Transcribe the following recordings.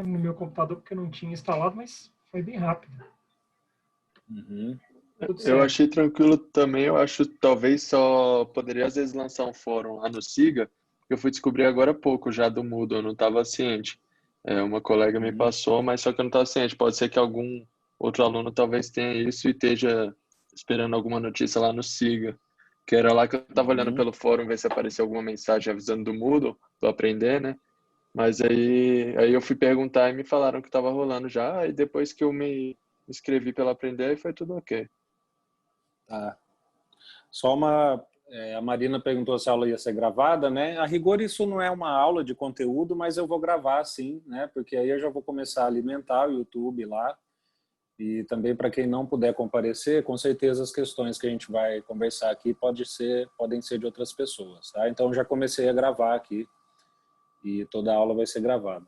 no meu computador porque eu não tinha instalado, mas foi bem rápido. Uhum. Tudo Eu certo. achei tranquilo também, eu acho talvez só poderia às vezes lançar um fórum lá no Siga, que eu fui descobrir agora há pouco já do Moodle, eu não estava ciente. Uma colega me Uhum. passou, mas só que eu não estava ciente. Pode ser que algum outro aluno talvez tenha isso e esteja esperando alguma notícia lá no Siga, que era lá que eu estava olhando Uhum. pelo fórum ver se apareceu alguma mensagem avisando do Moodle, para aprender, né? Mas aí eu fui perguntar e me falaram que estava rolando já, e depois que eu me inscrevi pela Aprender, aí foi tudo ok. Tá. Só a Marina perguntou se a aula ia ser gravada, né? A rigor isso não é uma aula de conteúdo, mas eu vou gravar sim, né? Porque aí eu já vou começar a alimentar o YouTube lá. E também para quem não puder comparecer, com certeza as questões que a gente vai conversar aqui podem ser de outras pessoas, tá? Então já comecei a gravar aqui e toda a aula vai ser gravada.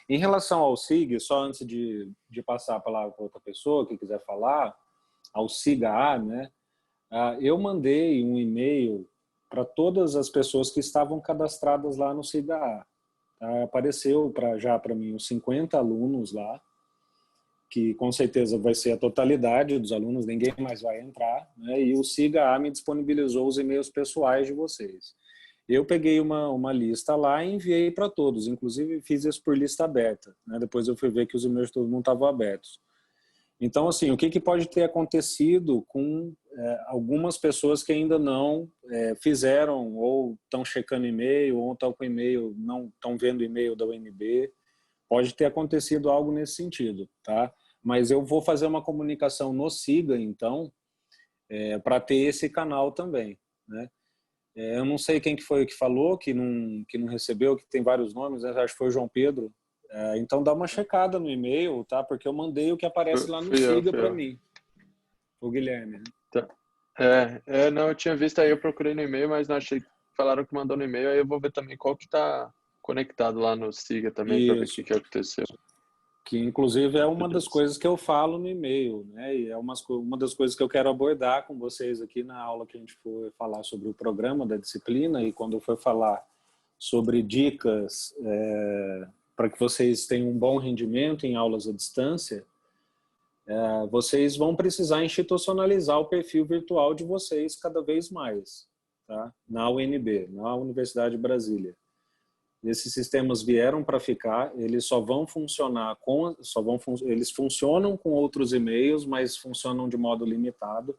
Em relação ao SIG, só antes de passar a palavra para outra pessoa que quiser falar, ao SIGA, né? Eu mandei um e-mail para todas as pessoas que estavam cadastradas lá no SIGA. Apareceu já para mim os 50 alunos lá, que com certeza vai ser a totalidade dos alunos, ninguém mais vai entrar, né? E o SIGA me disponibilizou os e-mails pessoais de vocês. Eu peguei uma lista lá e enviei para todos, inclusive fiz isso por lista aberta, né? Depois eu fui ver que os e-mails de todo mundo estavam abertos. Então, assim, o que pode ter acontecido com algumas pessoas que ainda não fizeram, ou estão checando e-mail, ou estão com e-mail, não estão vendo e-mail da UNB, pode ter acontecido algo nesse sentido, tá? Mas eu vou fazer uma comunicação no SIGA, então, para ter esse canal também, né? Eu não sei quem que foi que falou, que não recebeu, que tem vários nomes, né? Acho que foi o João Pedro. Então dá uma checada no e-mail, tá? Porque eu mandei o que aparece lá no SIGA Fui para eu. mim, o Guilherme. Tá. Não, eu tinha visto aí, eu procurei no e-mail, mas não achei. Falaram que mandou no e-mail, aí eu vou ver também qual que tá conectado lá no Siga também, para ver o que Isso. que aconteceu. Que inclusive é uma das Beleza. coisas que eu falo no e-mail, né? E é uma das coisas que eu quero abordar com vocês aqui na aula que a gente for falar sobre o programa da disciplina e quando for falar sobre dicas para que vocês tenham um bom rendimento em aulas à distância, vocês vão precisar institucionalizar o perfil virtual de vocês cada vez mais, tá? Na UNB, na Universidade de Brasília. Esses sistemas vieram para ficar, eles só vão funcionar eles funcionam com outros e-mails, mas funcionam de modo limitado,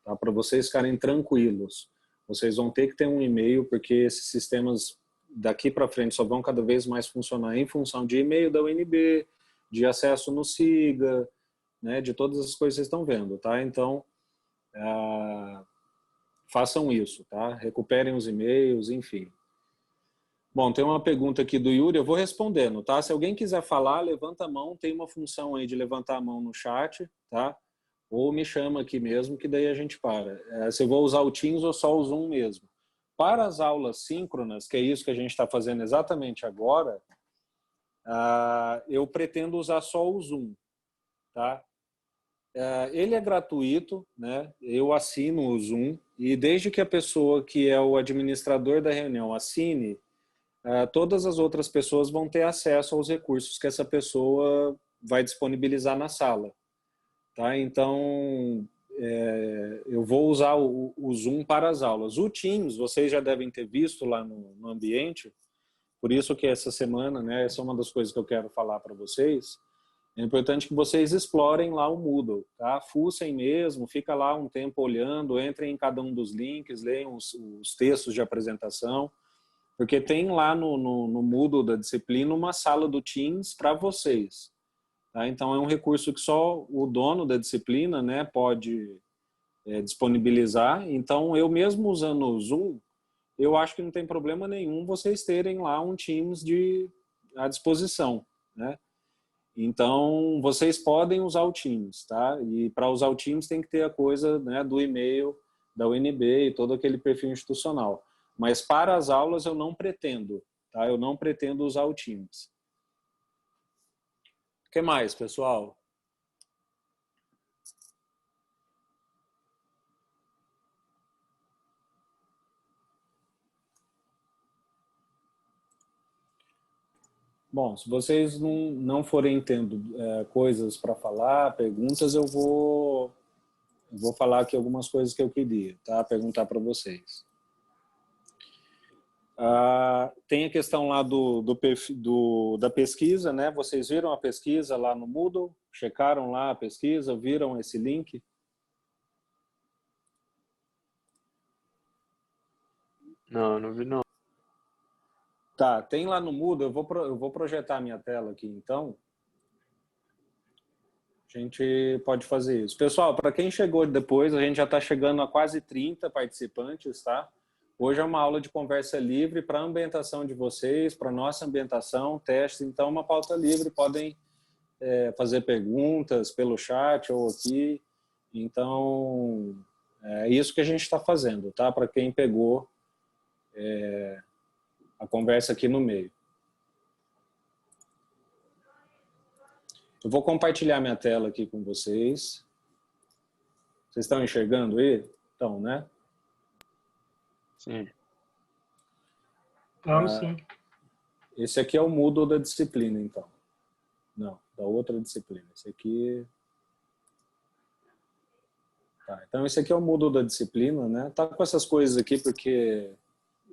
tá? Para vocês ficarem tranquilos. Vocês vão ter que ter um e-mail, porque esses sistemas daqui para frente só vão cada vez mais funcionar em função de e-mail da UNB, de acesso no SIGA, né, de todas as coisas que vocês estão vendo, tá? Então, façam isso, tá? Recuperem os e-mails, enfim. Bom, tem uma pergunta aqui do Yuri, eu vou respondendo, tá? Se alguém quiser falar, levanta a mão, tem uma função aí de levantar a mão no chat, tá? Ou me chama aqui mesmo, que daí a gente para. Se eu vou usar o Teams ou só o Zoom mesmo. Para as aulas síncronas, que é isso que a gente está fazendo exatamente agora, eu pretendo usar só o Zoom, tá? Ele é gratuito, né? Eu assino o Zoom e desde que a pessoa que é o administrador da reunião assine, todas as outras pessoas vão ter acesso aos recursos que essa pessoa vai disponibilizar na sala, tá? Então, eu vou usar o Zoom para as aulas. O Teams, vocês já devem ter visto lá no ambiente, por isso que essa semana, né, essa é uma das coisas que eu quero falar para vocês. É importante que vocês explorem lá o Moodle, tá? Fuçem mesmo, fica lá um tempo olhando, entrem em cada um dos links, leiam os textos de apresentação, porque tem lá no Moodle da disciplina uma sala do Teams para vocês, tá? Então é um recurso que só o dono da disciplina, né, pode disponibilizar. Então eu mesmo usando o Zoom, eu acho que não tem problema nenhum vocês terem lá um Teams à disposição, né? Então, vocês podem usar o Teams, tá? E para usar o Teams tem que ter a coisa, né, do e-mail da UNB e todo aquele perfil institucional. Mas para as aulas eu não pretendo, tá? Eu não pretendo usar o Teams. O que mais, pessoal? Bom, se vocês não forem tendo coisas para falar, perguntas, eu vou falar aqui algumas coisas que eu queria, tá? Perguntar para vocês. Tem a questão lá da pesquisa, né? Vocês viram a pesquisa lá no Moodle? Checaram lá a pesquisa? Viram esse link? Não, não vi não. Tá, tem lá no Moodle, eu vou projetar a minha tela aqui, então. A gente pode fazer isso. Pessoal, para quem chegou depois, a gente já está chegando a quase 30 participantes, tá? Hoje é uma aula de conversa livre para a ambientação de vocês, para a nossa ambientação, teste. Então, uma pauta livre, podem fazer perguntas pelo chat ou aqui. Então, é isso que a gente está fazendo, tá? Para quem pegou a conversa aqui no meio. Eu vou compartilhar minha tela aqui com vocês. Vocês estão enxergando aí? Estão, né? Sim. Vamos sim. Esse aqui é o Moodle da disciplina, então. Não, da outra disciplina. Esse aqui... Tá, então, esse aqui é o Moodle da disciplina, né? Tá com essas coisas aqui porque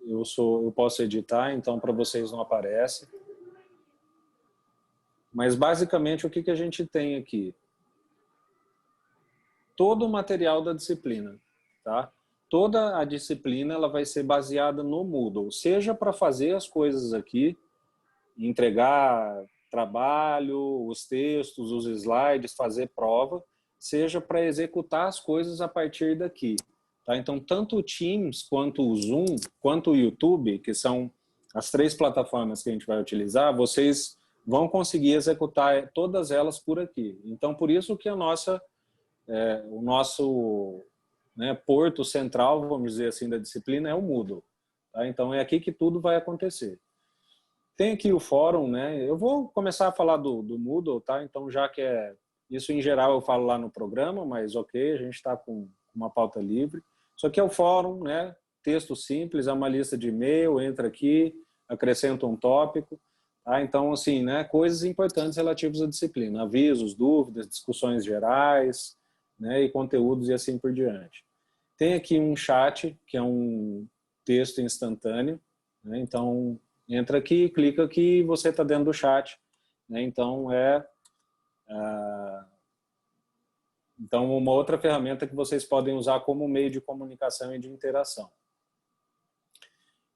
eu posso editar, então para vocês não aparece. Mas, basicamente, o que a gente tem aqui? Todo o material da disciplina, tá? Toda a disciplina ela vai ser baseada no Moodle, seja para fazer as coisas aqui, entregar trabalho, os textos, os slides, fazer prova, seja para executar as coisas a partir daqui. Tá? Então, tanto o Teams, quanto o Zoom, quanto o YouTube, que são as 3 plataformas que a gente vai utilizar, vocês vão conseguir executar todas elas por aqui. Então, por isso que o nosso porto central, vamos dizer assim, da disciplina é o Moodle. Tá? Então, é aqui que tudo vai acontecer. Tem aqui o fórum, né? Eu vou começar a falar do Moodle, tá? Então, já que isso em geral eu falo lá no programa, mas ok, a gente está com uma pauta livre. Isso aqui é o fórum, né? Texto simples, é uma lista de e-mail, entra aqui, acrescenta um tópico. Tá? Então, assim, né? Coisas importantes relativas à disciplina. Avisos, dúvidas, discussões gerais, né? E conteúdos e assim por diante. Tem aqui um chat, que é um texto instantâneo, né? Então, entra aqui, clica aqui e você está dentro do chat. Né? Então, então, uma outra ferramenta que vocês podem usar como meio de comunicação e de interação.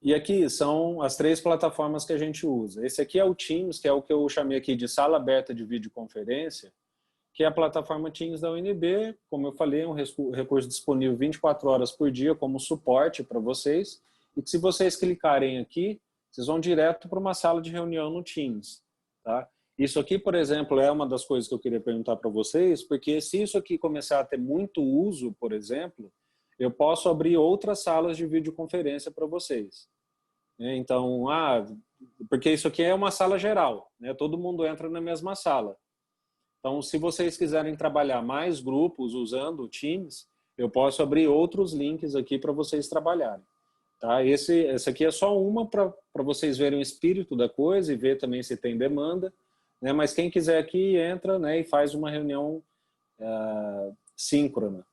E aqui são as 3 plataformas que a gente usa. Esse aqui é o Teams, que é o que eu chamei aqui de sala aberta de videoconferência, que é a plataforma Teams da UNB. Como eu falei, é um recurso disponível 24 horas por dia como suporte para vocês. E que se vocês clicarem aqui, vocês vão direto para uma sala de reunião no Teams. Tá? Isso aqui, por exemplo, é uma das coisas que eu queria perguntar para vocês, porque se isso aqui começar a ter muito uso, por exemplo, eu posso abrir outras salas de videoconferência para vocês. Então, porque isso aqui é uma sala geral, né? Todo mundo entra na mesma sala. Então, se vocês quiserem trabalhar mais grupos usando o Teams, eu posso abrir outros links aqui para vocês trabalharem. Tá? Esse aqui é só uma para vocês verem o espírito da coisa e ver também se tem demanda. Né? Mas quem quiser aqui entra, né, e faz uma reunião síncrona.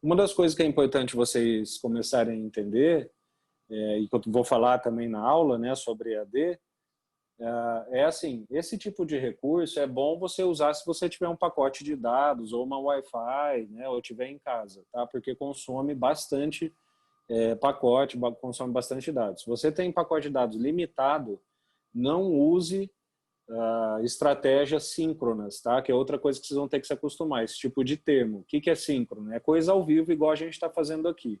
Uma das coisas que é importante vocês começarem a entender, e que eu vou falar também na aula, né, sobre EAD, assim, esse tipo de recurso é bom você usar se você tiver um pacote de dados ou uma Wi-Fi, né, ou tiver em casa, tá? Porque consome bastante pacote, consome bastante dados. Se você tem pacote de dados limitado, não use estratégias síncronas, tá? Que é outra coisa que vocês vão ter que se acostumar, esse tipo de termo. O que é síncrono? É coisa ao vivo, igual a gente está fazendo aqui.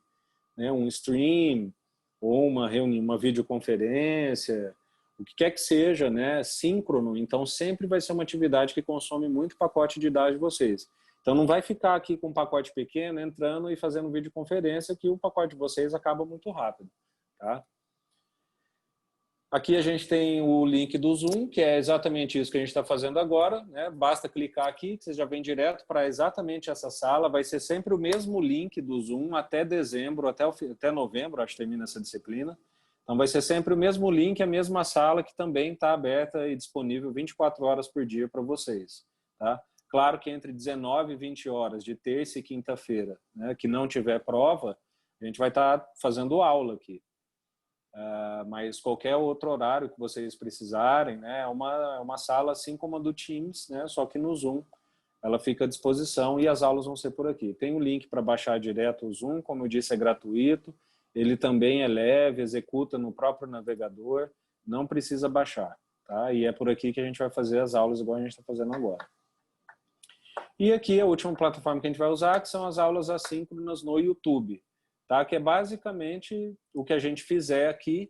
Né? Um stream, ou uma reunião, uma videoconferência, o que quer que seja, né? Síncrono, então sempre vai ser uma atividade que consome muito pacote de dados de vocês. Então não vai ficar aqui com um pacote pequeno, entrando e fazendo videoconferência, que o pacote de vocês acaba muito rápido, tá? Aqui a gente tem o link do Zoom, que é exatamente isso que a gente está fazendo agora. Né? Basta clicar aqui, que você já vem direto para exatamente essa sala. Vai ser sempre o mesmo link do Zoom até dezembro, até novembro, acho que termina essa disciplina. Então vai ser sempre o mesmo link, a mesma sala que também está aberta e disponível 24 horas por dia para vocês. Tá? Claro que entre 19 e 20 horas de terça e quinta-feira, né, que não tiver prova, a gente vai estar fazendo aula aqui. Mas qualquer outro horário que vocês precisarem, né, é uma sala assim como a do Teams, né, só que no Zoom. Ela fica à disposição e as aulas vão ser por aqui. Tem um link para baixar direto o Zoom, como eu disse, é gratuito. Ele também é leve, executa no próprio navegador, não precisa baixar. Tá? E é por aqui que a gente vai fazer as aulas igual a gente está fazendo agora. E aqui a última plataforma que a gente vai usar, que são as aulas assíncronas no YouTube. Tá? Que é basicamente o que a gente fizer aqui,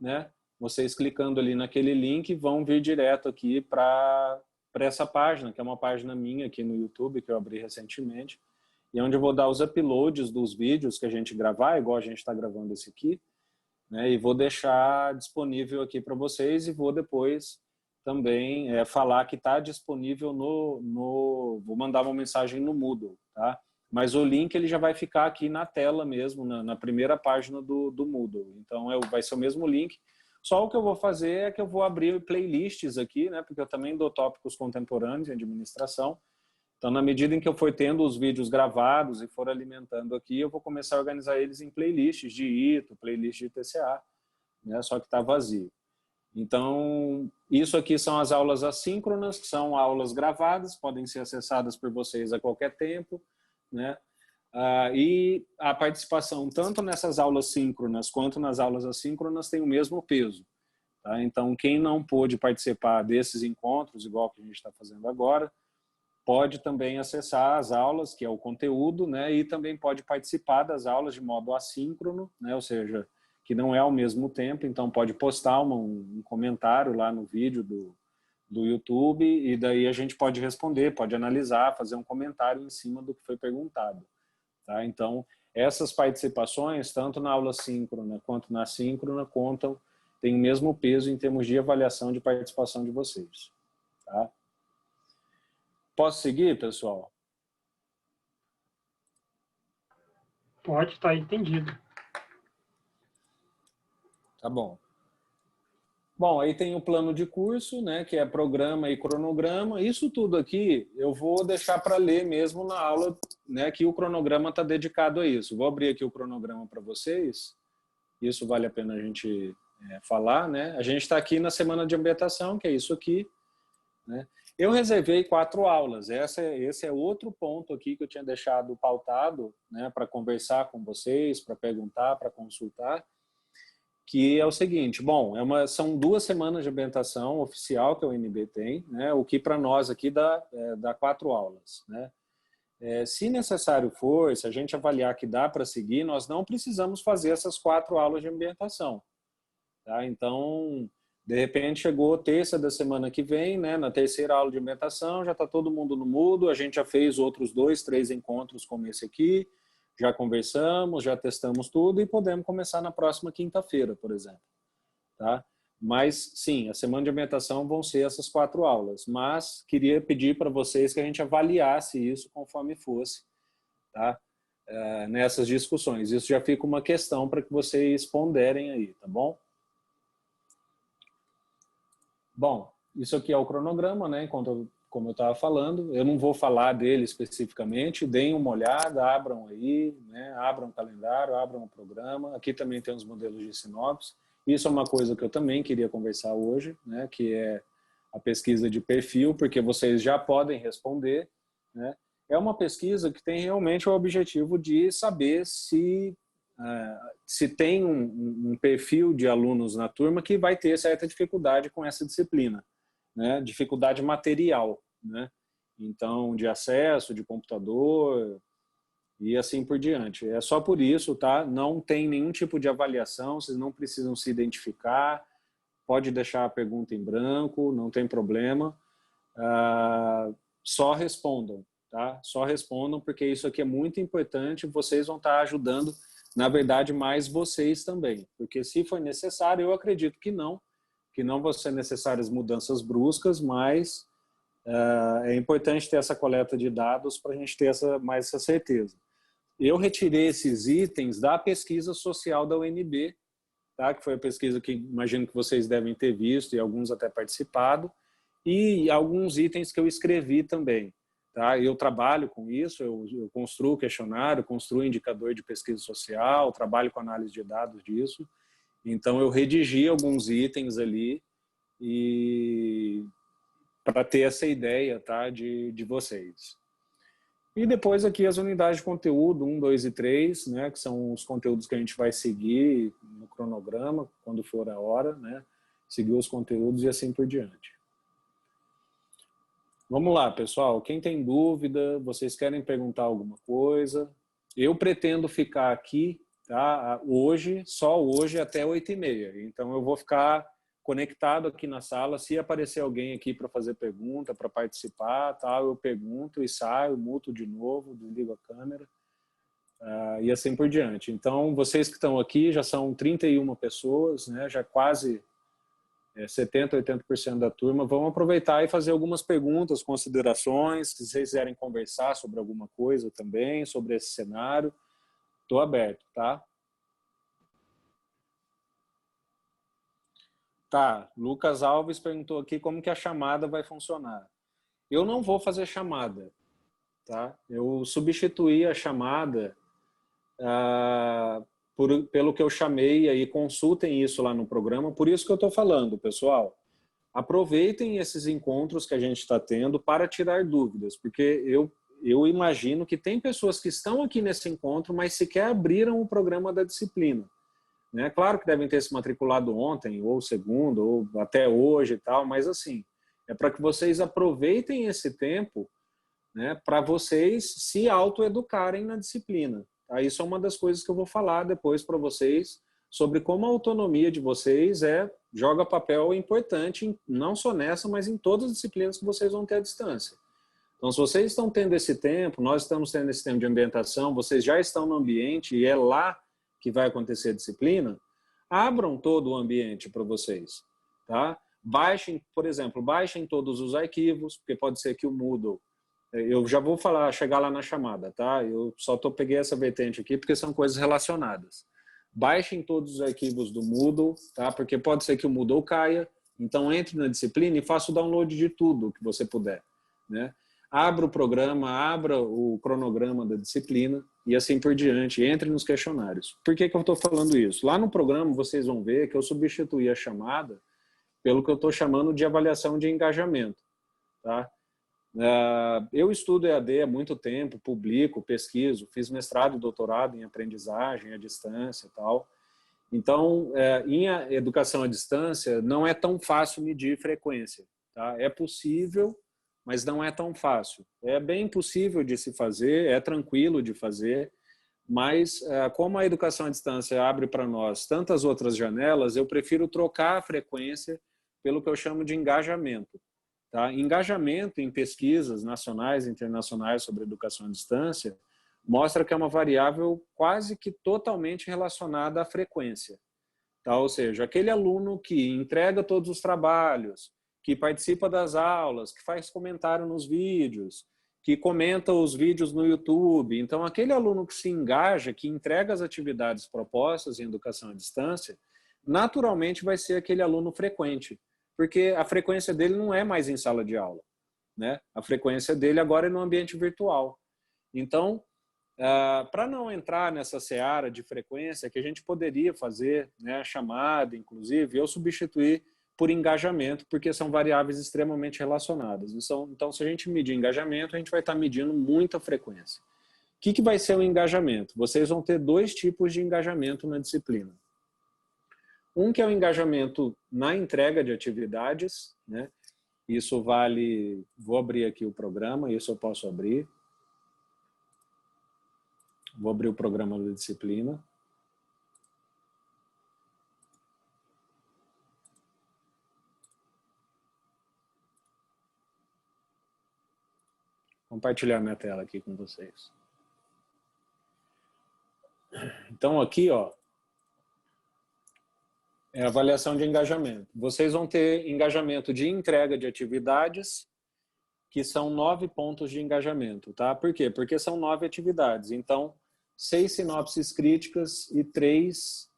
né? Vocês clicando ali naquele link vão vir direto aqui para essa página, que é uma página minha aqui no YouTube, que eu abri recentemente, e onde eu vou dar os uploads dos vídeos que a gente gravar, igual a gente está gravando esse aqui, né, e vou deixar disponível aqui para vocês e vou depois também falar que está disponível vou mandar uma mensagem no Moodle, tá? Mas o link ele já vai ficar aqui na tela mesmo, na primeira página do Moodle. Então vai ser o mesmo link. Só o que eu vou fazer é que eu vou abrir playlists aqui, né? Porque eu também dou tópicos contemporâneos em administração. Então, na medida em que eu for tendo os vídeos gravados e for alimentando aqui, eu vou começar a organizar eles em playlists de ITO, playlist de TCA, né? Só que está vazio. Então, isso aqui são as aulas assíncronas, que são aulas gravadas, podem ser acessadas por vocês a qualquer tempo, né? E a participação tanto nessas aulas síncronas quanto nas aulas assíncronas tem o mesmo peso. Tá? Então, quem não pôde participar desses encontros, igual que a gente está fazendo agora, pode também acessar as aulas, que é o conteúdo, né? E também pode participar das aulas de modo assíncrono, né? Ou seja, que não é ao mesmo tempo, então pode postar um comentário lá no vídeo do YouTube e daí a gente pode responder, pode analisar, fazer um comentário em cima do que foi perguntado. Tá? Então, essas participações, tanto na aula síncrona quanto na assíncrona, têm o mesmo peso em termos de avaliação de participação de vocês. Tá? Posso seguir, pessoal? Pode, estar entendido. Tá bom. Bom, aí tem o plano de curso, né, que é programa e cronograma. Isso tudo aqui eu vou deixar para ler mesmo na aula, né, que o cronograma está dedicado a isso. Vou abrir aqui o cronograma para vocês. Isso vale a pena a gente falar, né? A gente está aqui na semana de ambientação, que é isso aqui, né? Eu reservei 4 aulas. Esse é outro ponto aqui que eu tinha deixado pautado, né, para conversar com vocês, para perguntar, para consultar, que é o seguinte, bom, são 2 semanas de ambientação oficial que a UNB tem, né, o que para nós aqui dá 4 aulas, né? Se necessário for, se a gente avaliar que dá para seguir, nós não precisamos fazer essas 4 aulas de ambientação. Tá? Então, de repente, chegou terça da semana que vem, né, na terceira aula de ambientação, já está todo mundo no Moodle, a gente já fez outros 2, 3 encontros como esse aqui, já conversamos, já testamos tudo e podemos começar na próxima quinta-feira, por exemplo. Tá? Mas, sim, a semana de ambientação vão ser essas 4 aulas, mas queria pedir para vocês que a gente avaliasse isso conforme fosse, tá? Nessas discussões. Isso já fica uma questão para que vocês ponderem aí, tá bom? Bom, isso aqui é o cronograma, né? Como eu estava falando, eu não vou falar dele especificamente, deem uma olhada, abram aí, né? Abram o calendário, abram o programa. Aqui também tem os modelos de sinopse. Isso é uma coisa que eu também queria conversar hoje, né? Que é a pesquisa de perfil, porque vocês já podem responder, né? É uma pesquisa que tem realmente o objetivo de saber se tem um perfil de alunos na turma que vai ter certa dificuldade com essa disciplina, né? Dificuldade material, né? Então, de acesso, de computador e assim por diante. É só por isso, tá? Não tem nenhum tipo de avaliação, vocês não precisam se identificar, pode deixar a pergunta em branco, não tem problema. Só respondam, tá? Só respondam, porque isso aqui é muito importante, vocês vão estar ajudando, na verdade, mais vocês também. Porque se for necessário, eu acredito que não vão ser necessárias mudanças bruscas, mas é importante ter essa coleta de dados para a gente ter mais essa certeza. Eu retirei esses itens da pesquisa social da UNB, tá? Que foi a pesquisa que imagino que vocês devem ter visto e alguns até participado, e alguns itens que eu escrevi também. Tá? Eu trabalho com isso, eu construo questionário, construo indicador de pesquisa social, trabalho com análise de dados disso. Então, eu redigi alguns itens ali e para ter essa ideia, tá, de vocês. E depois aqui as unidades de conteúdo, 1, 2 e 3, né, que são os conteúdos que a gente vai seguir no cronograma, quando for a hora, né, seguir os conteúdos e assim por diante. Vamos lá, pessoal. Quem tem dúvida, vocês querem perguntar alguma coisa? Eu pretendo ficar aqui, tá? Hoje, só hoje até 8h30. Então eu vou ficar conectado aqui na sala. Se aparecer alguém aqui para fazer pergunta, para participar, tá? Eu pergunto e saio, muto de novo, desligo a câmera e assim por diante. Então vocês que estão aqui já são 31 pessoas, né? Já quase 70%, 80% da turma. Vamos aproveitar e fazer algumas perguntas, considerações, se vocês quiserem conversar sobre alguma coisa também, sobre esse cenário, estou aberto, tá? Tá, Lucas Alves perguntou aqui como que a chamada vai funcionar. Eu não vou fazer chamada, tá? Eu substituí a chamada pelo que eu chamei, aí consultem isso lá no programa, por isso que eu estou falando, pessoal. Aproveitem esses encontros que a gente está tendo para tirar dúvidas, porque eu imagino que tem pessoas que estão aqui nesse encontro, mas sequer abriram o programa da disciplina. Né? Claro que devem ter se matriculado ontem, ou segundo, ou até hoje e tal, mas assim, é para que vocês aproveitem esse tempo, né, para vocês se autoeducarem na disciplina. Tá? Isso é uma das coisas que eu vou falar depois para vocês, sobre como a autonomia de vocês joga papel importante, não só nessa, mas em todas as disciplinas que vocês vão ter à distância. Então, se vocês estão tendo esse tempo, nós estamos tendo esse tempo de ambientação, vocês já estão no ambiente e é lá que vai acontecer a disciplina, abram todo o ambiente para vocês. Tá? Baixem, por exemplo, baixem todos os arquivos, porque pode ser que o Moodle, eu já vou chegar lá na chamada, tá? Eu só peguei essa vertente aqui porque são coisas relacionadas. Baixem todos os arquivos do Moodle, tá? Porque pode ser que o Moodle caia, então entre na disciplina e faça o download de tudo que você puder, né? Abra o programa, abra o cronograma da disciplina e assim por diante, entre nos questionários. Por que eu estou falando isso? Lá no programa vocês vão ver que eu substituí a chamada pelo que eu estou chamando de avaliação de engajamento, tá? Eu estudo EAD há muito tempo, publico, pesquiso, fiz mestrado e doutorado em aprendizagem à distância e tal. Então, em educação à distância, não é tão fácil medir frequência. Tá? É possível, mas não é tão fácil. É bem possível de se fazer, é tranquilo de fazer, mas como a educação à distância abre para nós tantas outras janelas, eu prefiro trocar a frequência pelo que eu chamo de engajamento. Tá? Engajamento em pesquisas nacionais e internacionais sobre educação à distância mostra que é uma variável quase que totalmente relacionada à frequência. Tá? Ou seja, aquele aluno que entrega todos os trabalhos, que participa das aulas, que faz comentário nos vídeos, que comenta os vídeos no YouTube. Então, aquele aluno que se engaja, que entrega as atividades propostas em educação à distância, naturalmente vai ser aquele aluno frequente, porque a frequência dele não é mais em sala de aula, né? A frequência dele agora é no ambiente virtual. Então, para não entrar nessa seara de frequência, que a gente poderia fazer, né, chamada, inclusive, eu substituí por engajamento, porque são variáveis extremamente relacionadas. Então, se a gente medir engajamento, a gente vai estar medindo muita frequência. O que vai ser o engajamento? Vocês vão ter 2 tipos de engajamento na disciplina. Um que é o engajamento na entrega de atividades, né? Isso vale... Vou abrir aqui o programa, isso eu posso abrir. Vou abrir o programa da disciplina. Compartilhar minha tela aqui com vocês. Então, aqui, ó, é a avaliação de engajamento. Vocês vão ter engajamento de entrega de atividades, que são 9 pontos de engajamento, tá? Por quê? Porque são 9 atividades. Então, 6 sinopses críticas e 3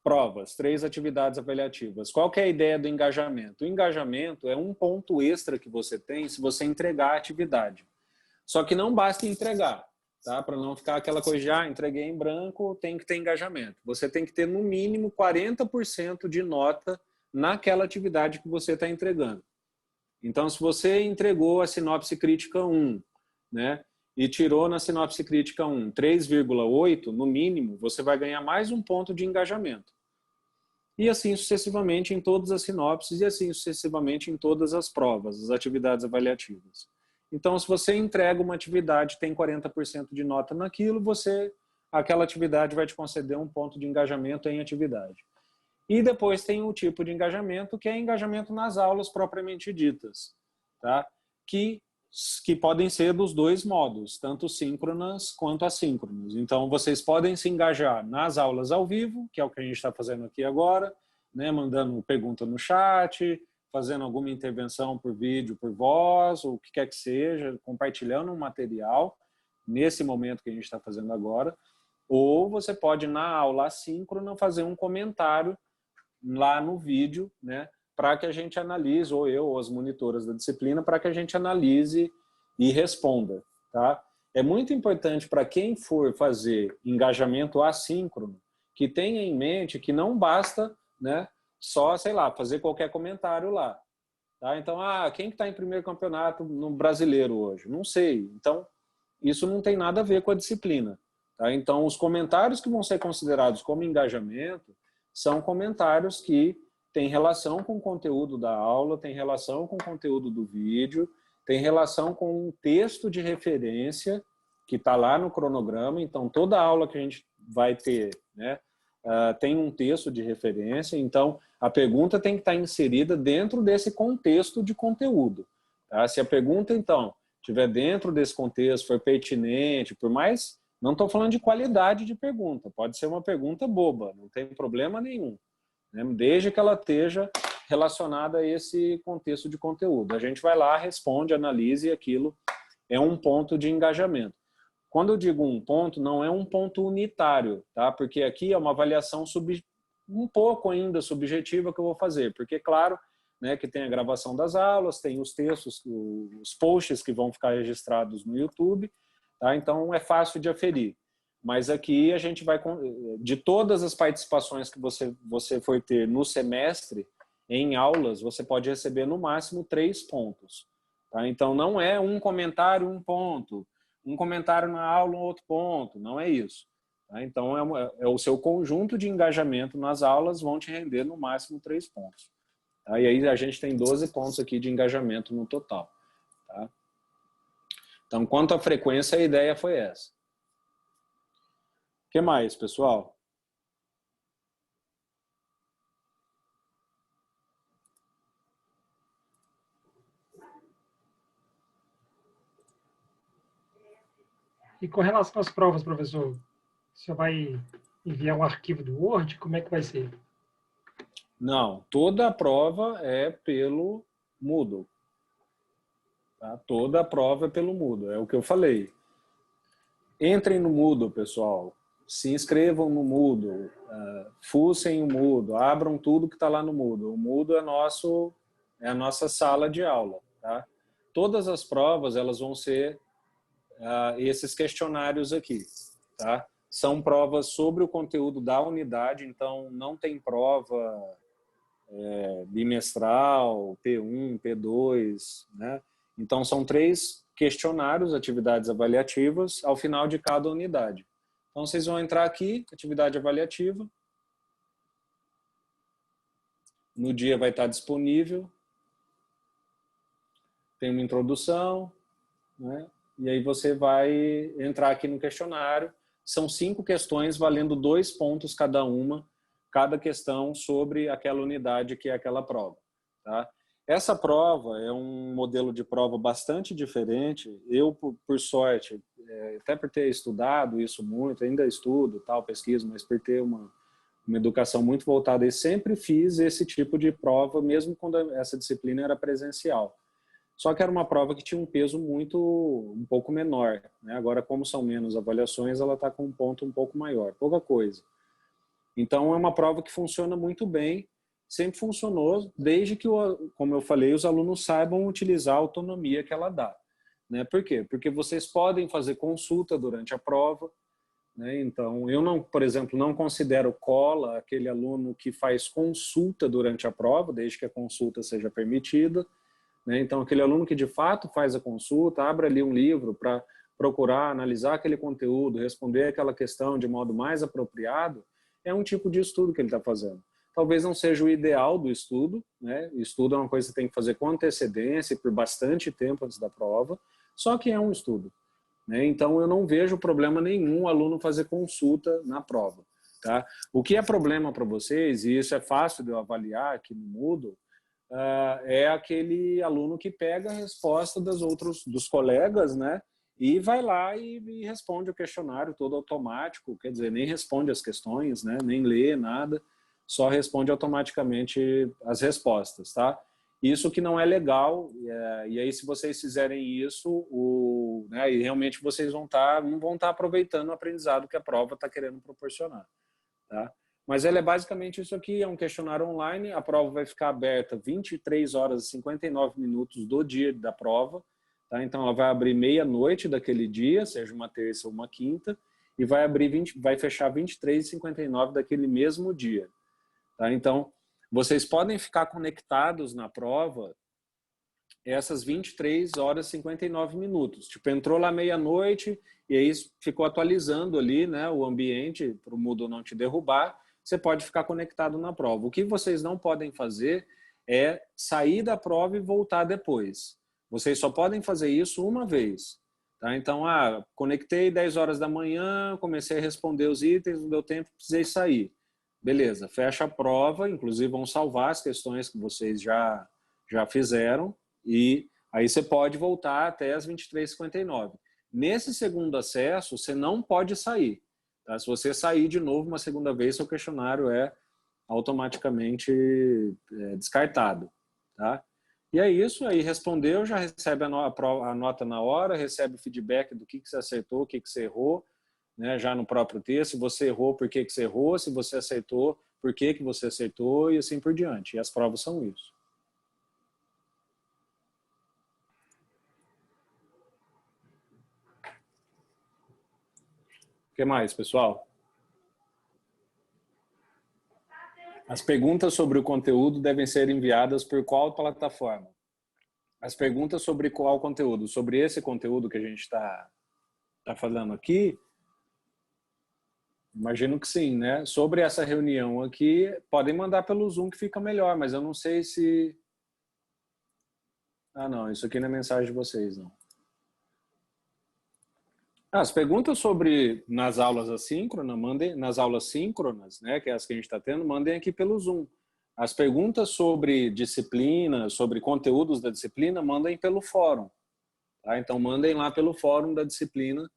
provas, 3 atividades avaliativas. Qual que é a ideia do engajamento? O engajamento é um ponto extra que você tem se você entregar a atividade. Só que não basta entregar, tá? Para não ficar aquela coisa de, entreguei em branco, tem que ter engajamento. Você tem que ter, no mínimo, 40% de nota naquela atividade que você está entregando. Então, se você entregou a sinopse crítica 1, né, e tirou na sinopse crítica 1 3,8, no mínimo, você vai ganhar mais um ponto de engajamento. E assim sucessivamente em todas as sinopses e assim sucessivamente em todas as provas, as atividades avaliativas. Então, se você entrega uma atividade, tem 40% de nota naquilo, aquela atividade vai te conceder um ponto de engajamento em atividade. E depois tem o tipo de engajamento, que é engajamento nas aulas propriamente ditas, tá? Que podem ser dos dois modos, tanto síncronas quanto assíncronas. Então, vocês podem se engajar nas aulas ao vivo, que é o que a gente está fazendo aqui agora, né? Mandando pergunta no chat, fazendo alguma intervenção por vídeo, por voz, ou o que quer que seja, compartilhando um material, nesse momento que a gente está fazendo agora. Ou você pode, na aula assíncrona, fazer um comentário lá no vídeo, né? Para que a gente analise, ou eu, ou as monitoras da disciplina, para que a gente analise e responda, tá? É muito importante para quem for fazer engajamento assíncrono, que tenha em mente que não basta, né, só, sei lá, fazer qualquer comentário lá, tá? Então, quem que está em primeiro campeonato no brasileiro hoje? Não sei. Então, isso não tem nada a ver com a disciplina, tá? Então, os comentários que vão ser considerados como engajamento são comentários que tem relação com o conteúdo da aula, tem relação com o conteúdo do vídeo, tem relação com um texto de referência que está lá no cronograma. Então, toda aula que a gente vai ter, né, tem um texto de referência. Então, a pergunta tem que estar inserida dentro desse contexto de conteúdo, tá? Se a pergunta, então, estiver dentro desse contexto, for pertinente, por mais... Não estou falando de qualidade de pergunta, pode ser uma pergunta boba, não tem problema nenhum, né? Desde que ela esteja relacionada a esse contexto de conteúdo. A gente vai lá, responde, analisa e aquilo é um ponto de engajamento. Quando eu digo um ponto, não é um ponto unitário, tá? Porque aqui é uma avaliação um pouco ainda subjetiva que eu vou fazer, porque, claro, né, que tem a gravação das aulas, tem os textos, os posts que vão ficar registrados no YouTube, tá? Então é fácil de aferir. Mas aqui a gente vai, de todas as participações que você for ter no semestre, em aulas, você pode receber no máximo 3 pontos. Tá? Então não é um comentário, um ponto, um comentário na aula, um outro ponto, não é isso. Tá? Então é o seu conjunto de engajamento nas aulas vão te render no máximo 3 pontos. Tá? E aí a gente tem 12 pontos aqui de engajamento no total. Tá? Então, quanto à frequência, a ideia foi essa. O que mais, pessoal? E com relação às provas, professor, você vai enviar um arquivo do Word? Como é que vai ser? Não, toda a prova é pelo Moodle. Tá? Toda a prova é pelo Moodle, é o que eu falei. Entrem no Moodle, pessoal. Se inscrevam no Moodle, fuçem o Moodle, abram tudo que está lá no Moodle. O Moodle é a nossa sala de aula. Tá? Todas as provas elas vão ser esses questionários aqui. Tá? São provas sobre o conteúdo da unidade, então não tem prova bimestral, P1, P2, né? Então são 3 questionários, atividades avaliativas, ao final de cada unidade. Então vocês vão entrar aqui, atividade avaliativa. No dia vai estar disponível. Tem uma introdução, né? E aí você vai entrar aqui no questionário. São 5 questões valendo 2 pontos cada uma, cada questão sobre aquela unidade que é aquela prova. Tá? Essa prova é um modelo de prova bastante diferente. Eu, por sorte, até por ter estudado isso muito, ainda estudo, tal, pesquiso, mas por ter uma educação muito voltada, e sempre fiz esse tipo de prova, mesmo quando essa disciplina era presencial. Só que era uma prova que tinha um peso um pouco menor, né? Agora, como são menos avaliações, ela está com um ponto um pouco maior, pouca coisa. Então, é uma prova que funciona muito bem, sempre funcionou, desde que, como eu falei, os alunos saibam utilizar a autonomia que ela dá. Né? Por quê? Porque vocês podem fazer consulta durante a prova, né? Então, eu, não, por exemplo, não considero cola aquele aluno que faz consulta durante a prova, desde que a consulta seja permitida. Né? Então, aquele aluno que de fato faz a consulta, abre ali um livro para procurar, analisar aquele conteúdo, responder aquela questão de modo mais apropriado, é um tipo de estudo que ele está fazendo. Talvez não seja o ideal do estudo, né? O estudo é uma coisa que você tem que fazer com antecedência e por bastante tempo antes da prova, só que é um estudo. Né? Então, eu não vejo problema nenhum o aluno fazer consulta na prova. Tá? O que é problema para vocês, e isso é fácil de eu avaliar aqui no Moodle, é aquele aluno que pega a resposta dos colegas, né? E vai lá e responde o questionário todo automático, quer dizer, nem responde as questões, né? Nem lê nada, só responde automaticamente as respostas, tá? Isso que não é legal, e aí se vocês fizerem isso, né, e realmente vocês não vão estar aproveitando o aprendizado que a prova está querendo proporcionar, tá? Mas ela é basicamente isso aqui, é um questionário online, a prova vai ficar aberta 23 horas e 59 minutos do dia da prova, tá? Então ela vai abrir meia-noite daquele dia, seja uma terça ou uma quinta, e vai fechar 23h59 daquele mesmo dia, tá? Então, vocês podem ficar conectados na prova essas 23 horas e 59 minutos. Tipo, entrou lá meia-noite e aí ficou atualizando ali, né, o ambiente para o Moodle não te derrubar. Você pode ficar conectado na prova. O que vocês não podem fazer é sair da prova e voltar depois. Vocês só podem fazer isso uma vez. Tá? Então, conectei 10 horas da manhã, comecei a responder os itens, não deu tempo, precisei sair. Beleza, fecha a prova, inclusive vão salvar as questões que vocês já fizeram, e aí você pode voltar até as 23h59. Nesse segundo acesso, você não pode sair. Tá? Se você sair de novo uma segunda vez, seu questionário é automaticamente descartado. Tá? E é isso, aí respondeu, já recebe a nota na hora, recebe o feedback do que você acertou, o que você errou, né, já no próprio texto, se você errou, por que você errou, se você acertou, por que você acertou, e assim por diante. E as provas são isso. O que mais, pessoal? As perguntas sobre o conteúdo devem ser enviadas por qual plataforma? As perguntas sobre qual conteúdo? Sobre esse conteúdo que a gente está falando aqui? Imagino que sim, né? Sobre essa reunião aqui, podem mandar pelo Zoom que fica melhor, mas eu não sei se... Ah, não, isso aqui não é mensagem de vocês, não. As perguntas sobre nas aulas assíncronas, mandem nas aulas síncronas, né, que é as que a gente está tendo, mandem aqui pelo Zoom. As perguntas sobre disciplina, sobre conteúdos da disciplina, mandem pelo fórum. Tá? Então, mandem lá pelo fórum da disciplina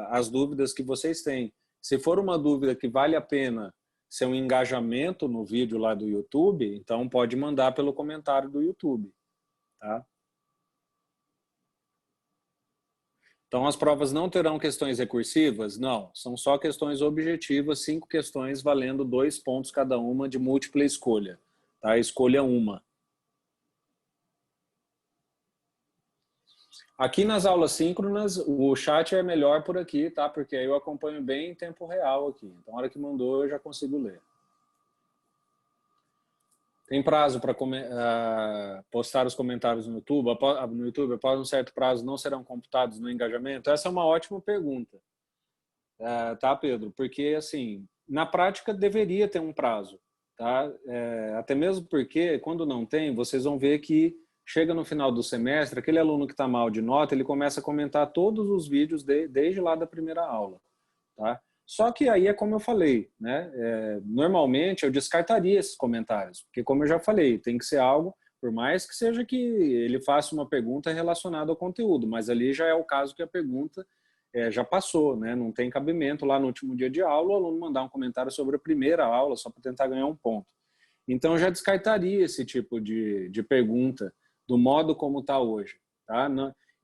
as dúvidas que vocês têm. Se for uma dúvida que vale a pena ser um engajamento no vídeo lá do YouTube, então pode mandar pelo comentário do YouTube. Tá? Então, as provas não terão questões recursivas? Não, são só questões objetivas, 5 questões valendo 2 pontos cada uma de múltipla escolha. Tá? Escolha uma. Aqui nas aulas síncronas, o chat é melhor por aqui, tá? Porque aí eu acompanho bem em tempo real aqui. Então, a hora que mandou, eu já consigo ler. Tem prazo para postar os comentários no YouTube? Após um certo prazo, não serão computados no engajamento? Essa é uma ótima pergunta. Tá, Pedro? Porque, assim, na prática, deveria ter um prazo. Tá? Até mesmo porque, quando não tem, vocês vão ver que chega no final do semestre, aquele aluno que está mal de nota, ele começa a comentar todos os vídeos desde lá da primeira aula. Tá? Só que aí é como eu falei, né? Normalmente eu descartaria esses comentários, porque como eu já falei, tem que ser algo, por mais que seja que ele faça uma pergunta relacionada ao conteúdo, mas ali já é o caso que a pergunta já passou, né? Não tem cabimento lá no último dia de aula o aluno mandar um comentário sobre a primeira aula só para tentar ganhar um ponto. Então eu já descartaria esse tipo de pergunta do modo como está hoje. Tá?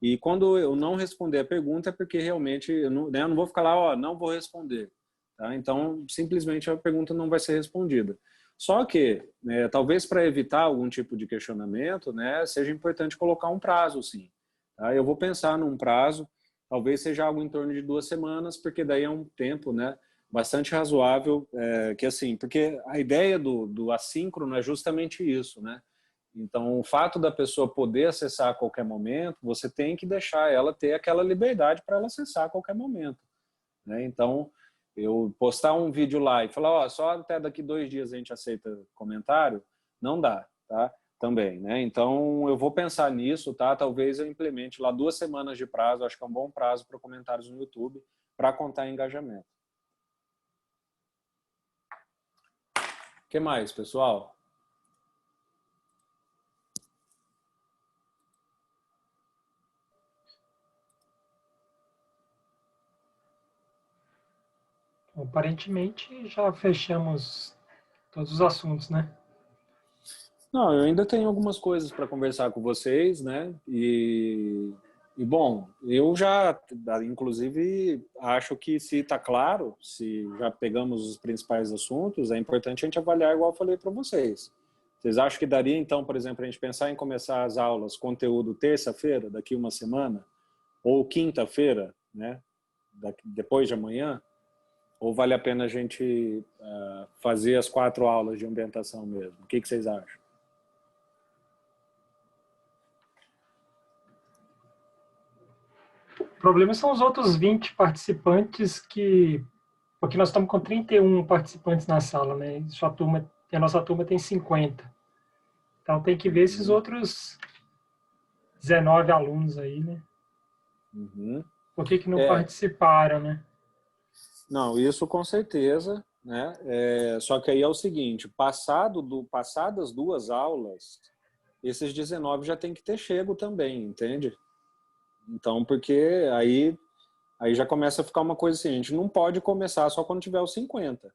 E quando eu não responder a pergunta é porque realmente eu não vou ficar lá, não vou responder. tá? Então, simplesmente a pergunta não vai ser respondida. Só que, né, talvez para evitar algum tipo de questionamento, né, seja importante colocar um prazo, sim. Tá? Eu vou pensar num prazo, talvez seja algo em torno de 2 semanas, porque daí é um tempo, né, bastante razoável, que assim, porque a ideia do assíncrono é justamente isso, né? Então, o fato da pessoa poder acessar a qualquer momento, você tem que deixar ela ter aquela liberdade para ela acessar a qualquer momento, né? Então, eu postar um vídeo lá e falar, ó, só até daqui 2 dias a gente aceita comentário, não dá, tá? Também, né? Então, eu vou pensar nisso, tá? Talvez eu implemente lá 2 semanas de prazo, acho que é um bom prazo para comentários no YouTube, para contar engajamento. O que mais, pessoal? Bom, aparentemente já fechamos todos os assuntos, né? Não, eu ainda tenho algumas coisas para conversar com vocês, né? Bom, eu já, inclusive, acho que se está claro, se já pegamos os principais assuntos, é importante a gente avaliar igual eu falei para vocês. Vocês acham que daria, então, por exemplo, a gente pensar em começar as aulas, conteúdo terça-feira, daqui uma semana, ou quinta-feira, né? Depois de amanhã? Ou vale a pena a gente fazer as 4 aulas de ambientação mesmo? O que vocês acham? O problema são os outros 20 participantes porque nós estamos com 31 participantes na sala, né? A nossa turma tem 50. Então tem que ver esses outros 19 alunos aí, né? Uhum. Por que não participaram, né? Não, isso com certeza, né? Só que aí é o seguinte, passadas 2 aulas, esses 19 já tem que ter chego também, entende? Então, porque aí já começa a ficar uma coisa assim, a gente não pode começar só quando tiver os 50,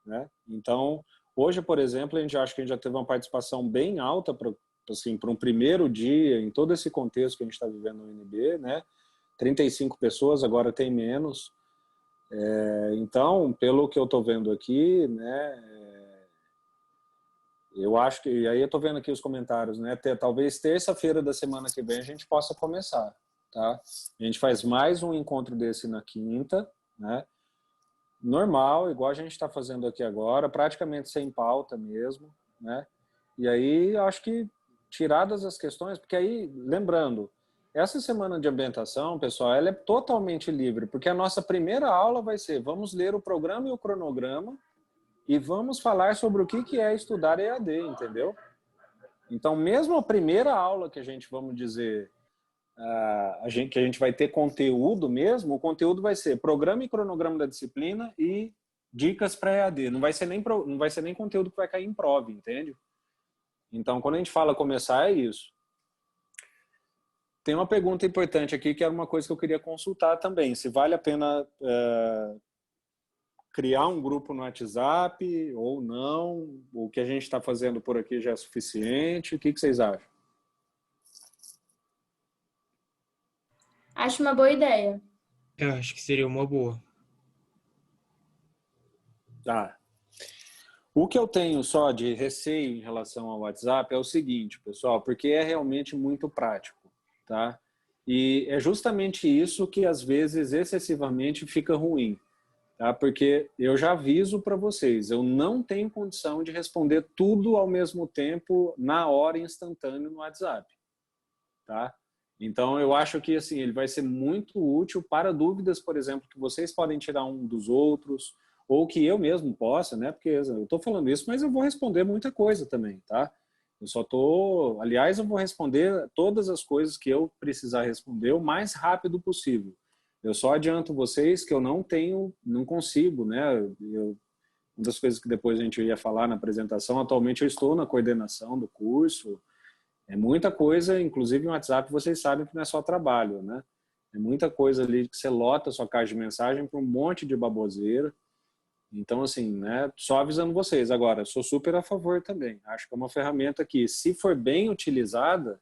né? Então, hoje, por exemplo, a gente acha que a gente já teve uma participação bem alta para assim, para um primeiro dia, em todo esse contexto que a gente está vivendo no UNB, né? 35 pessoas, agora tem menos. Então, pelo que eu estou vendo aqui, né, eu acho que, e aí eu estou vendo aqui os comentários, né, talvez terça-feira da semana que vem a gente possa começar, tá? A gente faz mais um encontro desse na quinta, né, normal, igual a gente está fazendo aqui agora, praticamente sem pauta mesmo, né, e aí acho que tiradas as questões, porque aí, lembrando, essa semana de ambientação, pessoal, ela é totalmente livre, porque a nossa primeira aula vai ser, vamos ler o programa e o cronograma e vamos falar sobre o que é estudar EAD, entendeu? Então, mesmo a primeira aula que a gente, vamos dizer, que a gente vai ter conteúdo mesmo, o conteúdo vai ser programa e cronograma da disciplina e dicas para EAD. Não vai ser nem conteúdo que vai cair em prova, entende? Então, quando a gente fala começar, é isso. Tem uma pergunta importante aqui, que era uma coisa que eu queria consultar também. Se vale a pena criar um grupo no WhatsApp ou não? O que a gente está fazendo por aqui já é suficiente? O que vocês acham? Acho uma boa ideia. Eu acho que seria uma boa. Tá. O que eu tenho só de receio em relação ao WhatsApp é o seguinte, pessoal, porque é realmente muito prático, tá? E é justamente isso que às vezes excessivamente fica ruim, tá? Porque eu já aviso para vocês, eu não tenho condição de responder tudo ao mesmo tempo na hora instantânea no WhatsApp, tá? Então eu acho que assim ele vai ser muito útil para dúvidas, por exemplo, que vocês podem tirar um dos outros ou que eu mesmo possa, né? Porque eu estou falando isso, mas eu vou responder muita coisa também, tá? Aliás, eu vou responder todas as coisas que eu precisar responder o mais rápido possível. Eu só adianto vocês que eu não consigo, né? Uma das coisas que depois a gente ia falar na apresentação, atualmente eu estou na coordenação do curso. É muita coisa, inclusive no WhatsApp vocês sabem que não é só trabalho, né? É muita coisa ali que você lota a sua caixa de mensagem para um monte de baboseira. Então, assim, né, só avisando vocês. Agora, sou super a favor também. Acho que é uma ferramenta que, se for bem utilizada,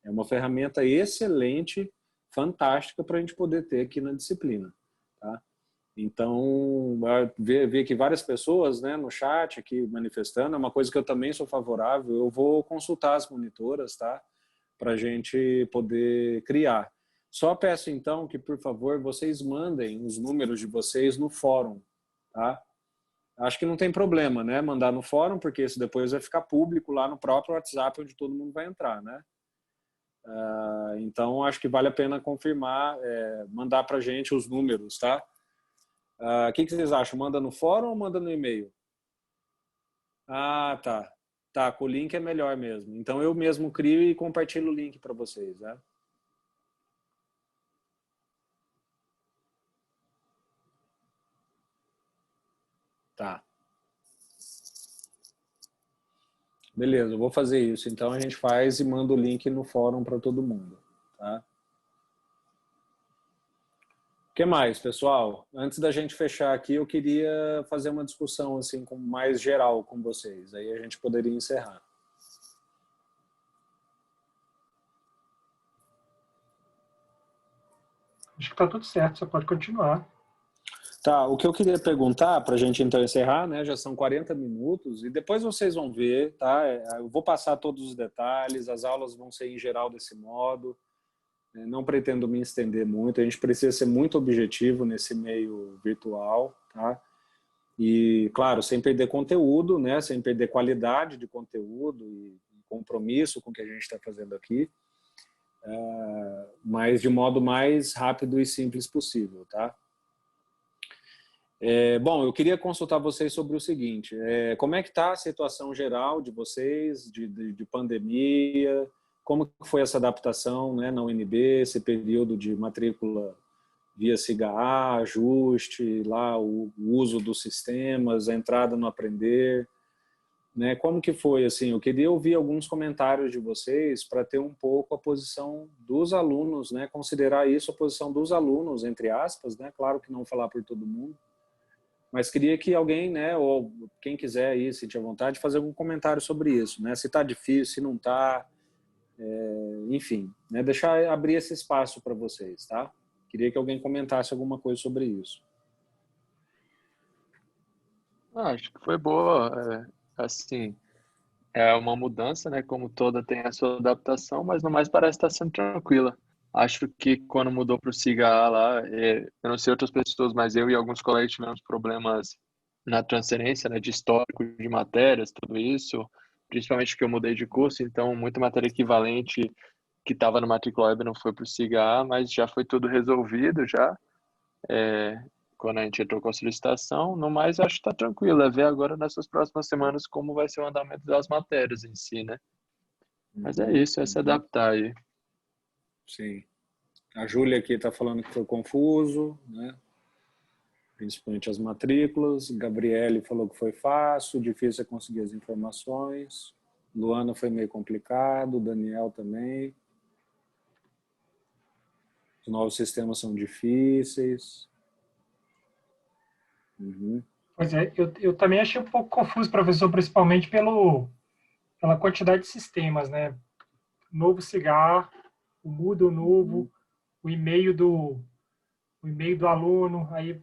é uma ferramenta excelente, fantástica para a gente poder ter aqui na disciplina. Tá? Então, ver que várias pessoas, né, no chat aqui manifestando, é uma coisa que eu também sou favorável. Eu vou consultar as monitoras, tá? Para a gente poder criar. Só peço, então, que, por favor, vocês mandem os números de vocês no fórum, tá? Acho que não tem problema, né? Mandar no fórum, porque isso depois vai ficar público lá no próprio WhatsApp, onde todo mundo vai entrar, né? Então, acho que vale a pena confirmar, mandar para a gente os números, tá? O que vocês acham? Manda no fórum ou manda no e-mail? Ah, tá. Tá, com o link é melhor mesmo. Então, eu mesmo crio e compartilho o link para vocês, né? Tá. Beleza, eu vou fazer isso. Então, a gente faz e manda o link no fórum para todo mundo, tá? O que mais, pessoal? Antes da gente fechar aqui, eu queria fazer uma discussão assim, mais geral com vocês. Aí a gente poderia encerrar. Acho que está tudo certo, você pode continuar. Tá, o que eu queria perguntar para a gente então encerrar, né? Já são 40 minutos e depois vocês vão ver, tá? Eu vou passar todos os detalhes, as aulas vão ser em geral desse modo. Não pretendo me estender muito, a gente precisa ser muito objetivo nesse meio virtual, tá? E, claro, sem perder conteúdo, né? Sem perder qualidade de conteúdo e compromisso com o que a gente está fazendo aqui, mas de modo mais rápido e simples possível, tá? Bom, eu queria consultar vocês sobre o seguinte, como é que está a situação geral de vocês, de pandemia, como foi essa adaptação, né, na UNB, esse período de matrícula via SIGA, ajuste, lá o uso dos sistemas, a entrada no aprender, né, como que foi, assim, eu queria ouvir alguns comentários de vocês para ter um pouco a posição dos alunos, né, considerar isso a posição dos alunos, entre aspas, né, claro que não falar por todo mundo, mas queria que alguém, né, ou quem quiser aí, sentir à vontade, fazer algum comentário sobre isso, né, se está difícil, se não está, enfim, né, deixar abrir esse espaço para vocês, tá? Queria que alguém comentasse alguma coisa sobre isso. Acho que foi boa. Assim, é uma mudança, né? Como toda tem a sua adaptação, mas no mais parece estar sendo tranquila. Acho que quando mudou para o SIGA lá, eu não sei outras pessoas, mas eu e alguns colegas tivemos problemas na transferência, né? De histórico de matérias, tudo isso. Principalmente porque eu mudei de curso, então muita matéria equivalente que estava no Matrícula Web não foi para o SIGA, mas já foi tudo resolvido já. Quando a gente entrou com a solicitação, no mais acho que está tranquilo, é ver agora nessas próximas semanas como vai ser o andamento das matérias em si, né? Mas é isso, é se adaptar aí. Sim. A Júlia aqui está falando que foi confuso, né? Principalmente as matrículas. Gabriele falou que foi fácil, difícil é conseguir as informações. Luana foi meio complicado, Daniel também. Os novos sistemas são difíceis. Uhum. Pois é, eu também achei um pouco confuso, professor, principalmente pela quantidade de sistemas, né? Novo cigarro, o Moodle novo, o e-mail do aluno, aí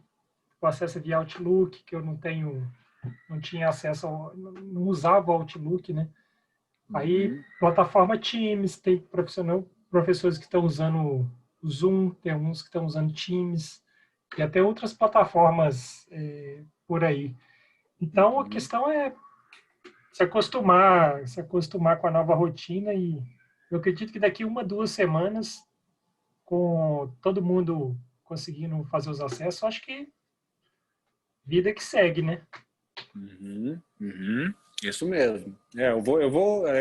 o acesso via Outlook, que eu não tinha acesso, não usava o Outlook, né? Aí, plataforma Teams, tem professores que estão usando o Zoom, tem uns que estão usando Teams, e até outras plataformas por aí. Então, a questão é se acostumar com a nova rotina e eu acredito que daqui 1, 2 semanas, com todo mundo conseguindo fazer os acessos, acho que vida que segue, né? Isso mesmo. Eu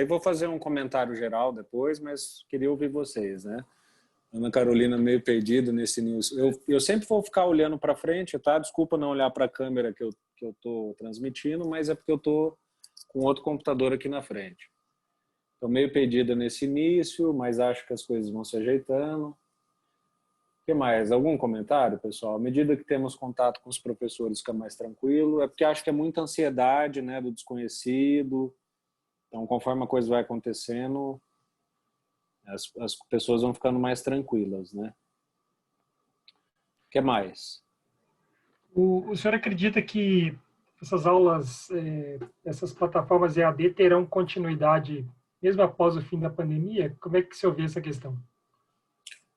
vou fazer um comentário geral depois, mas queria ouvir vocês, né? Ana Carolina meio perdida nesse news. Eu sempre vou ficar olhando para frente, tá? Desculpa não olhar para a câmera que eu tô transmitindo, mas é porque eu tô com outro computador aqui na frente. Estou meio perdida nesse início, mas acho que as coisas vão se ajeitando. O que mais? Algum comentário, pessoal? À medida que temos contato com os professores, fica mais tranquilo. É porque acho que é muita ansiedade, né, do desconhecido. Então, conforme a coisa vai acontecendo, as pessoas vão ficando mais tranquilas, né? O que mais? O senhor acredita que essas aulas, essas plataformas EAD terão continuidade mesmo após o fim da pandemia? Como é que o senhor vê essa questão?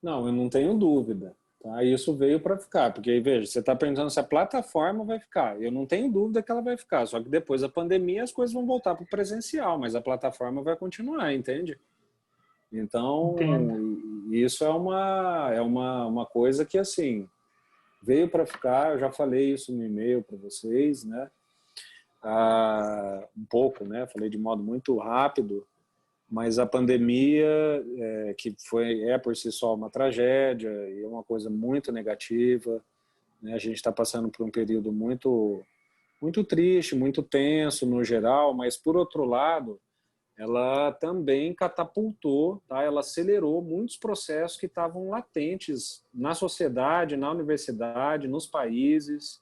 Não, eu não tenho dúvida. Tá? Isso veio para ficar, porque aí, veja, você está perguntando se a plataforma vai ficar. Eu não tenho dúvida que ela vai ficar, só que depois da pandemia as coisas vão voltar para o presencial, mas a plataforma vai continuar, entende? Entendo. Então, isso é uma coisa que, assim, veio para ficar. Eu já falei isso no e-mail para vocês, né? Um pouco, né? Falei de modo muito rápido, mas a pandemia, que é por si só uma tragédia e é uma coisa muito negativa, né? A gente está passando por um período muito triste, muito tenso no geral, mas por outro lado, ela também catapultou, tá? Ela acelerou muitos processos que estavam latentes na sociedade, na universidade, nos países,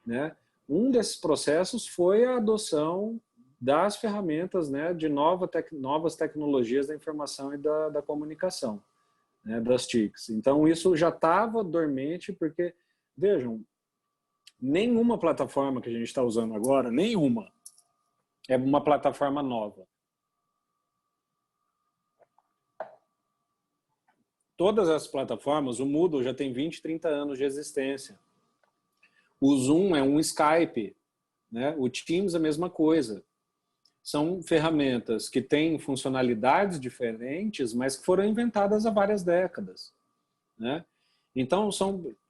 né? Um desses processos foi a adoção das ferramentas, né, de novas tecnologias da informação e da comunicação, né, das TICs. Então, isso já estava dormente, porque, vejam, nenhuma plataforma que a gente está usando agora, nenhuma, é uma plataforma nova. Todas as plataformas, o Moodle já tem 20, 30 anos de existência. O Zoom é um Skype, né? O Teams é a mesma coisa. São ferramentas que têm funcionalidades diferentes, mas que foram inventadas há várias décadas, né? Então,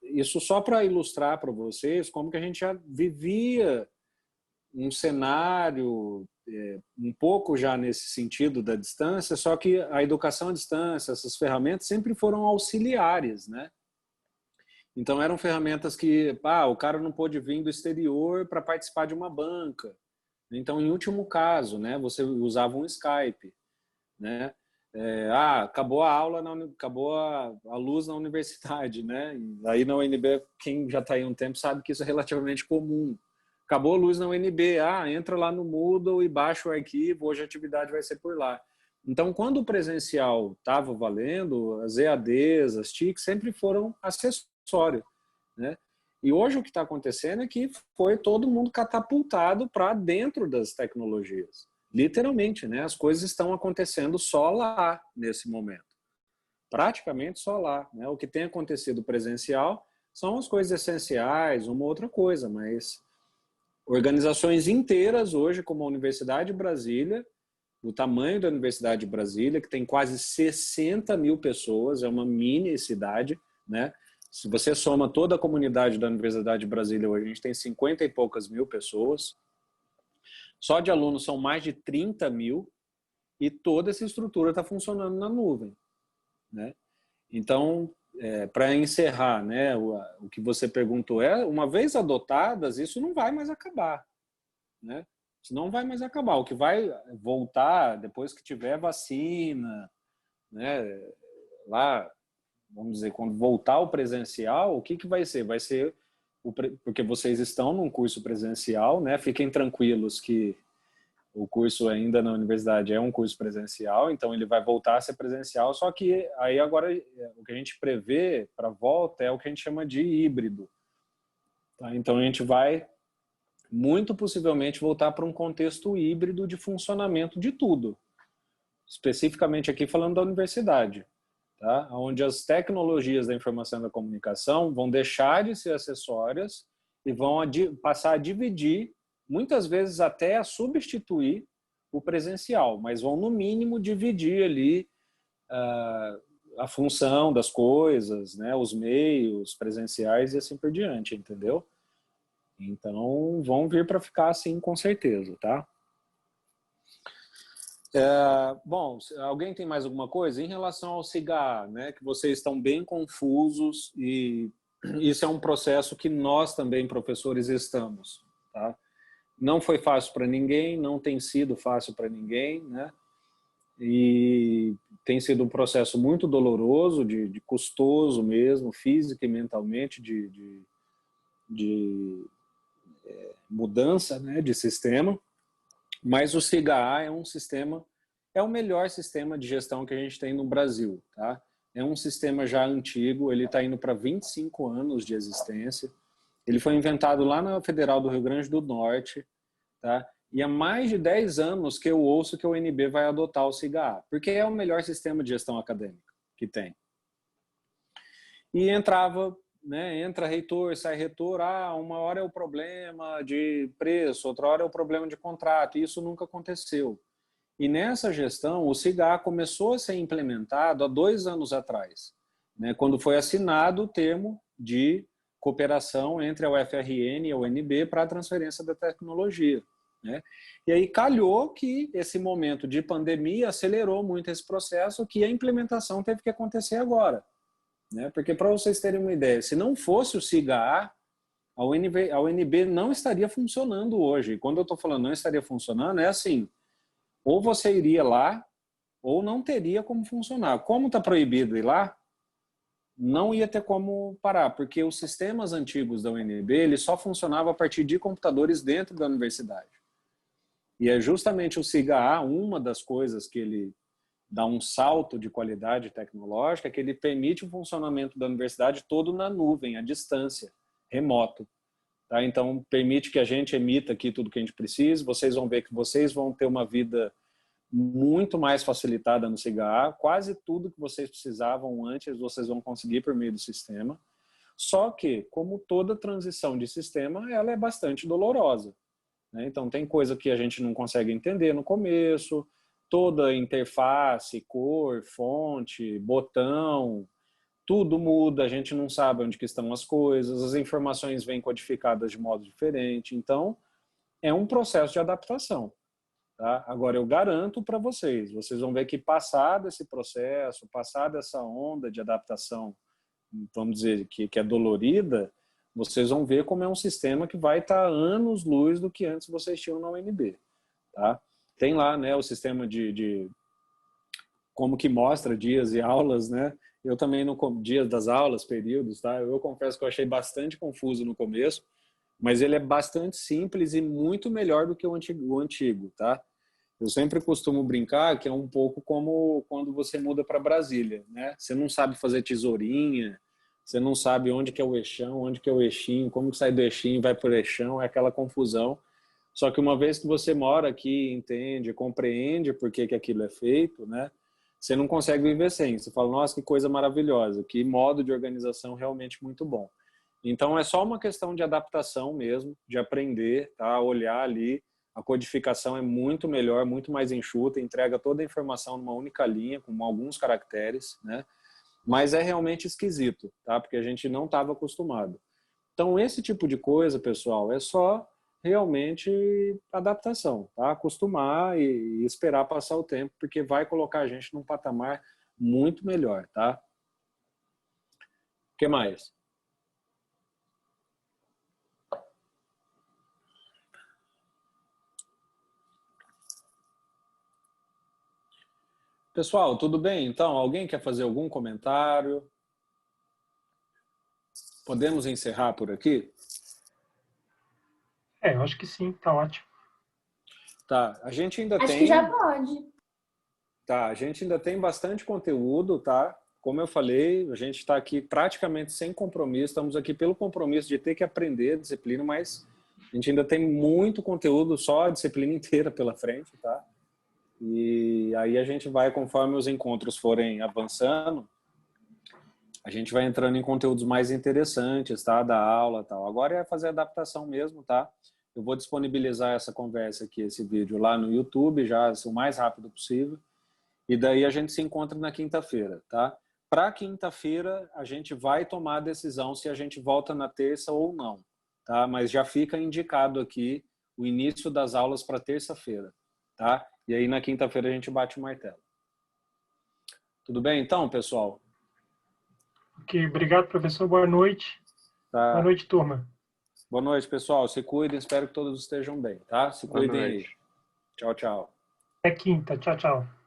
isso só para ilustrar para vocês como que a gente já vivia um cenário um pouco já nesse sentido da distância, só que a educação à distância, essas ferramentas sempre foram auxiliares, né? Então eram ferramentas que, o cara não pôde vir do exterior para participar de uma banca. Então, em último caso, né, você usava um Skype, né? Acabou a aula, acabou a luz na universidade, né? E aí na UNB, quem já está aí há um tempo sabe que isso é relativamente comum. Acabou a luz na UNB, entra lá no Moodle e baixa o arquivo, hoje a atividade vai ser por lá. Então, quando o presencial estava valendo, as EADs, as TICs sempre foram acessório, né? E hoje o que está acontecendo é que foi todo mundo catapultado para dentro das tecnologias. Literalmente, né? As coisas estão acontecendo só lá, nesse momento. Praticamente só lá, né? O que tem acontecido presencial são as coisas essenciais, uma outra coisa, mas organizações inteiras hoje, como a Universidade de Brasília, o tamanho da Universidade de Brasília, que tem quase 60 mil pessoas, é uma mini cidade, né? Se você soma toda a comunidade da Universidade de Brasília hoje, a gente tem 50 e poucas mil pessoas. Só de alunos são mais de 30 mil e toda essa estrutura está funcionando na nuvem, né? Então, para encerrar, né, o que você perguntou uma vez adotadas, isso não vai mais acabar, né? Isso não vai mais acabar. O que vai voltar depois que tiver vacina, né, lá, vamos dizer, quando voltar o presencial, o que vai ser? Vai ser porque vocês estão num curso presencial, né? Fiquem tranquilos que o curso ainda na universidade é um curso presencial, então ele vai voltar a ser presencial, só que aí agora o que a gente prevê para a volta é o que a gente chama de híbrido. Tá? Então a gente vai muito possivelmente voltar para um contexto híbrido de funcionamento de tudo. Especificamente aqui falando da universidade, tá? Onde as tecnologias da informação e da comunicação vão deixar de ser acessórias e vão passar a dividir, muitas vezes até a substituir o presencial, mas vão no mínimo dividir ali a função das coisas, né? Os meios presenciais e assim por diante, entendeu? Então, vão vir para ficar assim, com certeza, tá? Bom, alguém tem mais alguma coisa? Em relação ao CIGA, né, que vocês estão bem confusos e isso é um processo que nós também, professores, estamos, tá? Não foi fácil para ninguém, não tem sido fácil para ninguém, né? E tem sido um processo muito doloroso, de custoso mesmo, física e mentalmente, de mudança, né, de sistema, mas o CIGA é o melhor sistema de gestão que a gente tem no Brasil, tá? É um sistema já antigo, ele está indo para 25 anos de existência, Ele foi inventado lá na Federal do Rio Grande do Norte, tá? E há mais de 10 anos que eu ouço que a UNB vai adotar o SIGA, porque é o melhor sistema de gestão acadêmica que tem. E entrava, né, entra reitor, sai reitor, uma hora é o problema de preço, outra hora é o problema de contrato, e isso nunca aconteceu. E nessa gestão, o SIGA começou a ser implementado há 2 anos atrás, né, quando foi assinado o termo de cooperação entre a UFRN e a UNB para a transferência da tecnologia, né? E aí calhou que esse momento de pandemia acelerou muito esse processo, que a implementação teve que acontecer agora, né? Porque, para vocês terem uma ideia, se não fosse o SIGA, a UNB não estaria funcionando hoje. E quando eu estou falando não estaria funcionando, é assim, ou você iria lá, ou não teria como funcionar. Como está proibido ir lá, não ia ter como parar, porque os sistemas antigos da UNB, ele só funcionava a partir de computadores dentro da universidade. E é justamente o SIGA, uma das coisas que ele dá um salto de qualidade tecnológica, que ele permite o funcionamento da universidade todo na nuvem, à distância, remoto. Tá? Então, permite que a gente emita aqui tudo que a gente precisa, vocês vão ver que vocês vão ter uma vida muito mais facilitada no SIGA, quase tudo que vocês precisavam antes, vocês vão conseguir por meio do sistema. Só que, como toda transição de sistema, ela é bastante dolorosa, né? Então, tem coisa que a gente não consegue entender no começo, toda a interface, cor, fonte, botão, tudo muda, a gente não sabe onde que estão as coisas, as informações vêm codificadas de modo diferente. Então, é um processo de adaptação. Tá? Agora, eu garanto para vocês vão ver que passado esse processo, passada essa onda de adaptação, vamos dizer, que é dolorida, vocês vão ver como é um sistema que vai estar anos-luz do que antes vocês tinham na UNB. Tá? Tem lá, né, o sistema de como que mostra dias e aulas, né? Eu também no dias das aulas, períodos, tá? Eu confesso que eu achei bastante confuso no começo, mas ele é bastante simples e muito melhor do que o antigo, tá? Eu sempre costumo brincar que é um pouco como quando você muda para Brasília, né? Você não sabe fazer tesourinha, você não sabe onde que é o eixão, onde que é o eixinho, como que sai do eixinho, vai para o eixão, é aquela confusão. Só que uma vez que você mora aqui, entende, compreende por que que aquilo é feito, né? Você não consegue viver sem. Você fala, nossa, que coisa maravilhosa, que modo de organização realmente muito bom. Então, é só uma questão de adaptação mesmo, de aprender, tá? Olhar ali, a codificação é muito melhor, muito mais enxuta, entrega toda a informação numa única linha, com alguns caracteres, né? Mas é realmente esquisito, tá? Porque a gente não estava acostumado. Então, esse tipo de coisa, pessoal, é só realmente adaptação, tá? Acostumar e esperar passar o tempo, porque vai colocar a gente num patamar muito melhor, tá? O que mais? Pessoal, tudo bem? Então, alguém quer fazer algum comentário? Podemos encerrar por aqui? Eu acho que sim, tá ótimo. Tá, a gente ainda Acho tem... que já pode. Tá, a gente ainda tem bastante conteúdo, tá? Como eu falei, a gente está aqui praticamente sem compromisso, estamos aqui pelo compromisso de ter que aprender a disciplina, mas a gente ainda tem muito conteúdo, só a disciplina inteira pela frente, tá? E aí a gente vai, conforme os encontros forem avançando, a gente vai entrando em conteúdos mais interessantes, tá? Da aula e tal. Agora é fazer a adaptação mesmo, tá? Eu vou disponibilizar essa conversa aqui, esse vídeo lá no YouTube, já assim, o mais rápido possível. E daí a gente se encontra na quinta-feira, tá? Para quinta-feira, a gente vai tomar a decisão se a gente volta na terça ou não, tá? Mas já fica indicado aqui o início das aulas para terça-feira, tá? E aí na quinta-feira a gente bate o martelo. Tudo bem então, pessoal? Ok, obrigado, professor. Boa noite. Tá. Boa noite, turma. Boa noite, pessoal. Se cuidem, espero que todos estejam bem, tá? Se cuidem aí. Tchau, tchau. Até quinta. Tchau, tchau.